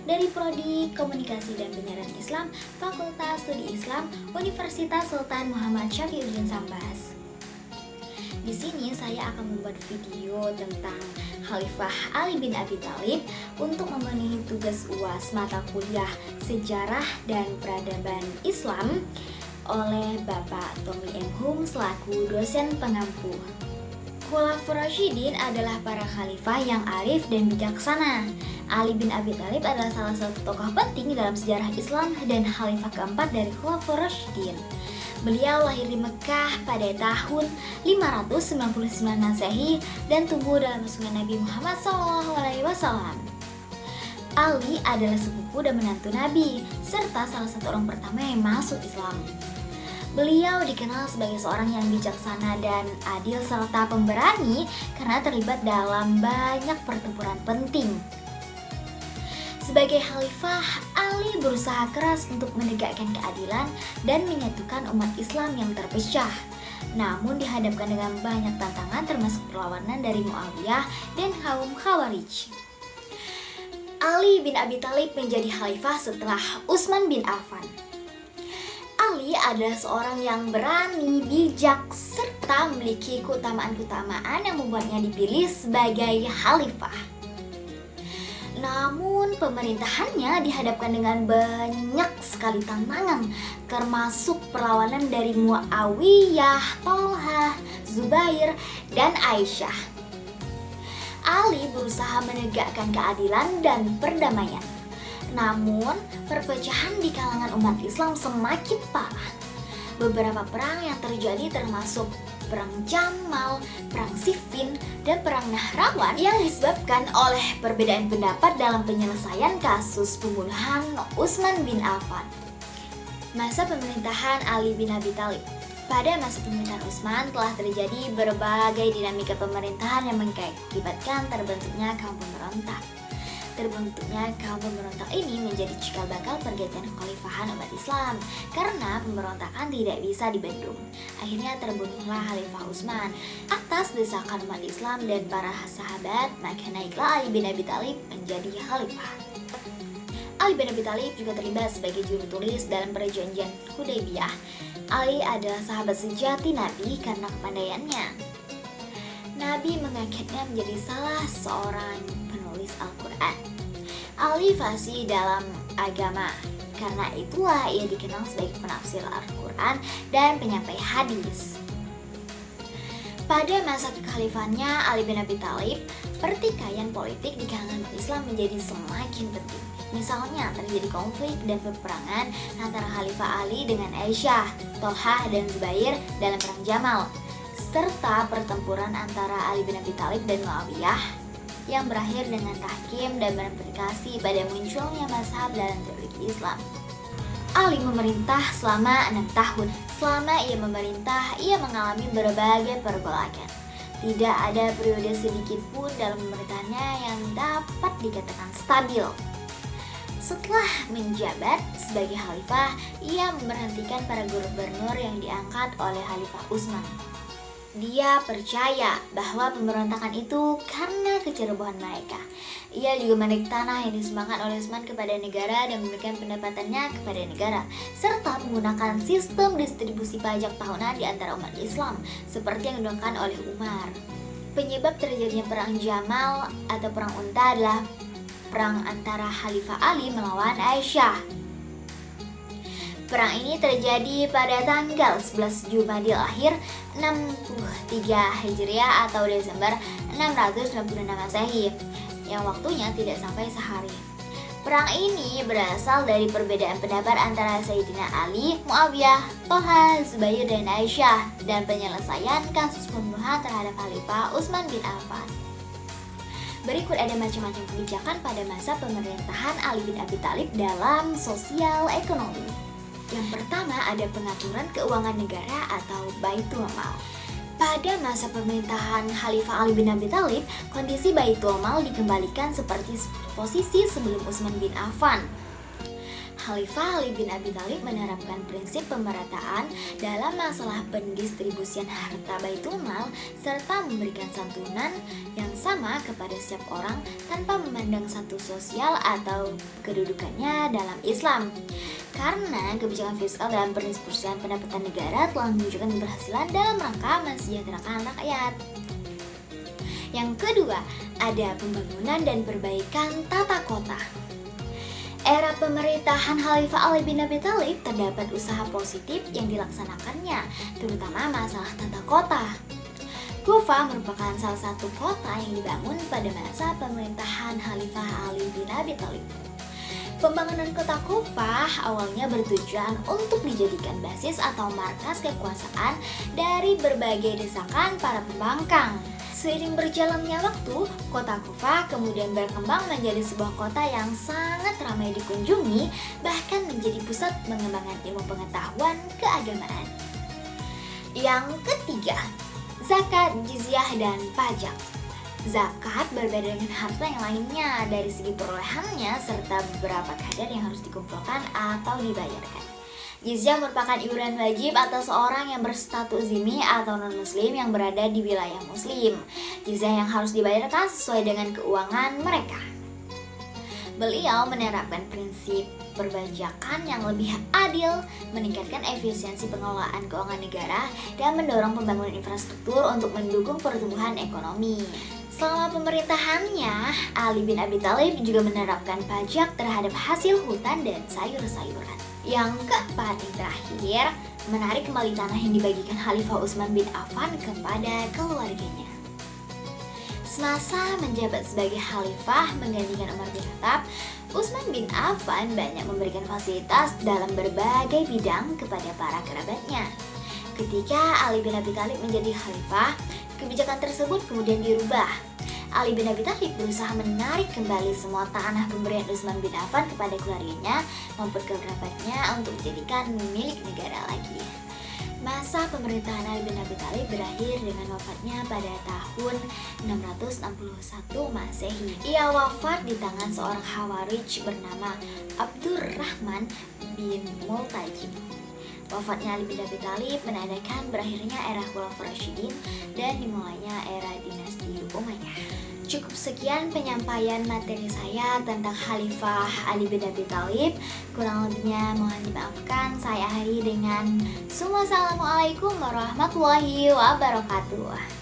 dari Prodi Komunikasi dan Penyiaran Islam, Fakultas Studi Islam, Universitas Sultan Muhammad Syafiuddin Sambas. Di sini saya akan membuat video tentang Khalifah Ali bin Abi Thalib untuk memenuhi tugas UAS mata kuliah Sejarah dan Peradaban Islam oleh Bapak Tommy M. Hum selaku dosen pengampu. Khulafaur Rasyidin adalah para khalifah yang arif dan bijaksana. Ali bin Abi Thalib adalah salah satu tokoh penting dalam sejarah Islam dan khalifah keempat dari Khulafaur Rasyidin. Beliau lahir di Mekah pada tahun 599 Masehi dan tumbuh dalam sungai Nabi Muhammad SAW. Ali adalah sepupu dan menantu Nabi, serta salah satu orang pertama yang masuk Islam. Beliau dikenal sebagai seorang yang bijaksana dan adil serta pemberani karena terlibat dalam banyak pertempuran penting. Sebagai khalifah, Ali berusaha keras untuk menegakkan keadilan dan menyatukan umat Islam yang terpecah. Namun dihadapkan dengan banyak tantangan termasuk perlawanan dari Muawiyah dan kaum Khawarij. Ali bin Abi Thalib menjadi khalifah setelah Utsman bin Affan. Ali adalah seorang yang berani, bijak, serta memiliki keutamaan-keutamaan yang membuatnya dipilih sebagai khalifah. Namun pemerintahannya dihadapkan dengan banyak sekali tantangan, termasuk perlawanan dari Muawiyah, Thalhah, Zubair, dan Aisyah. Ali berusaha menegakkan keadilan dan perdamaian. Namun, perpecahan di kalangan umat Islam semakin parah. Beberapa perang yang terjadi termasuk Perang Jamal, Perang Siffin, dan Perang Nahrawan yang disebabkan oleh perbedaan pendapat dalam penyelesaian kasus pembunuhan Utsman bin Affan. Masa pemerintahan Ali bin Abi Thalib. Pada masa pemerintahan Utsman telah terjadi berbagai dinamika pemerintahan yang mengakibatkan terbentuknya kaum pemberontak. Terbentuknya kaum pemberontak ini menjadi cikal bakal pergantian kekhalifahan umat Islam karena pemberontakan tidak bisa dibendung. Akhirnya terbunuhlah Khalifah Utsman. Atas desakan umat Islam dan para sahabat, maka naiklah Ali bin Abi Thalib menjadi khalifah. Ali bin Abi Thalib juga terlibat sebagai juru tulis dalam perjanjian Hudaybiyah. Ali adalah sahabat sejati Nabi karena kepandaiannya. Nabi mengangkatnya menjadi salah seorang penulis Al-Quran. Ali fasih dalam agama, karena itulah ia dikenal sebagai penafsir Al-Quran dan penyampai hadis. Pada masa kekhalifahannya Ali bin Abi Thalib, pertikaian politik di kalangan Islam menjadi semakin penting. Misalnya terjadi konflik dan peperangan antara Khalifah Ali dengan Aisyah, Thalhah, dan Zubair dalam Perang Jamal, serta pertempuran antara Ali bin Abi Thalib dan Muawiyah yang berakhir dengan tahkim dan berimplikasi pada munculnya mazhab dalam teologi Islam. Ali memerintah selama 6 tahun. Selama ia memerintah, ia mengalami berbagai pergolakan. Tidak ada periode sedikit pun dalam pemerintahannya yang dapat dikatakan stabil. Setelah menjabat sebagai khalifah, ia memberhentikan para gubernur yang diangkat oleh Khalifah Utsman. Dia percaya bahwa pemberontakan itu karena kecerobohan mereka. Ia juga menarik tanah yang disumbangkan oleh Utsman kepada negara dan memberikan pendapatannya kepada negara, serta menggunakan sistem distribusi pajak tahunan di antara umat Islam, seperti yang dilakukan oleh Umar. Penyebab terjadinya Perang Jamal atau Perang Unta adalah perang antara Khalifah Ali melawan Aisyah. Perang ini terjadi pada tanggal 11 Jumadil Akhir 63 Hijriah atau Desember 696 Masehi, yang waktunya tidak sampai sehari. Perang ini berasal dari perbedaan pendapat antara Sayyidina Ali, Muawiyah, Thalhah, Zubair, dan Aisyah, dan penyelesaian kasus pembunuhan terhadap Khalifah Utsman bin Affan. Berikut ada macam-macam kebijakan pada masa pemerintahan Ali bin Abi Thalib dalam sosial ekonomi. Yang pertama ada pengaturan keuangan negara atau Baitul Mal. Pada masa pemerintahan Khalifah Ali bin Abi Thalib, kondisi Baitul Mal dikembalikan seperti posisi sebelum Utsman bin Affan. Khalifah Ali bin Abi Thalib menerapkan prinsip pemerataan dalam masalah pendistribusian harta Baitul Mal serta memberikan santunan yang sama kepada setiap orang tanpa memandang status sosial atau kedudukannya dalam Islam. Karena kebijakan fiskal dalam pendistribusian pendapatan negara telah menunjukkan keberhasilan dalam rangka mensejahterakan rakyat. Yang kedua, ada pembangunan dan perbaikan tata kota. Era pemerintahan Khalifah Ali bin Abi Thalib terdapat usaha positif yang dilaksanakannya, terutama masalah tata kota. Kufah merupakan salah satu kota yang dibangun pada masa pemerintahan Khalifah Ali bin Abi Thalib. Pembangunan kota Kufah awalnya bertujuan untuk dijadikan basis atau markas kekuasaan dari berbagai desakan para pembangkang. Seiring berjalannya waktu, kota Kufah kemudian berkembang menjadi sebuah kota yang sangat ramai dikunjungi, bahkan menjadi pusat pengembangan ilmu pengetahuan keagamaan. Yang ketiga, zakat, jizyah, dan pajak. Zakat berbeda dengan harta yang lainnya dari segi perolehannya serta beberapa kadar yang harus dikumpulkan atau dibayarkan. Jizyah merupakan iuran wajib atas seorang yang berstatus zimmi atau non-muslim yang berada di wilayah muslim. Jizyah yang harus dibayarkan sesuai dengan keuangan mereka. Beliau menerapkan prinsip perpajakan yang lebih adil, meningkatkan efisiensi pengelolaan keuangan negara, dan mendorong pembangunan infrastruktur untuk mendukung pertumbuhan ekonomi. Selama pemerintahannya, Ali bin Abi Thalib juga menerapkan pajak terhadap hasil hutan dan sayur-sayuran. Yang keempat yang terakhir, menarik kembali tanah yang dibagikan Khalifah Utsman bin Affan kepada keluarganya. Semasa menjabat sebagai khalifah menggantikan Umar bin Khattab, Utsman bin Affan banyak memberikan fasilitas dalam berbagai bidang kepada para kerabatnya. Ketika Ali bin Abi Thalib menjadi khalifah, kebijakan tersebut kemudian dirubah. Ali bin Abi Thalib berusaha menarik kembali semua tanah pemberian Utsman bin Affan kepada keluarganya maupun kerabatnya untuk dijadikan milik negara lagi. Masa pemerintahan Ali bin Abi Thalib berakhir dengan wafatnya pada tahun 661 Masehi. Ia wafat di tangan seorang Khawarij bernama Abdurrahman bin Multajim. Wafatnya Ali bin Abi Thalib menandakan berakhirnya era Khulafaur Rasyidin dan dimulainya era dinasti Umayyah. Cukup sekian penyampaian materi saya tentang Khalifah Ali bin Abi Thalib. Kurang lebihnya mohon dimaafkan. Saya akhiri dengan Assalamualaikum warahmatullahi wabarakatuh.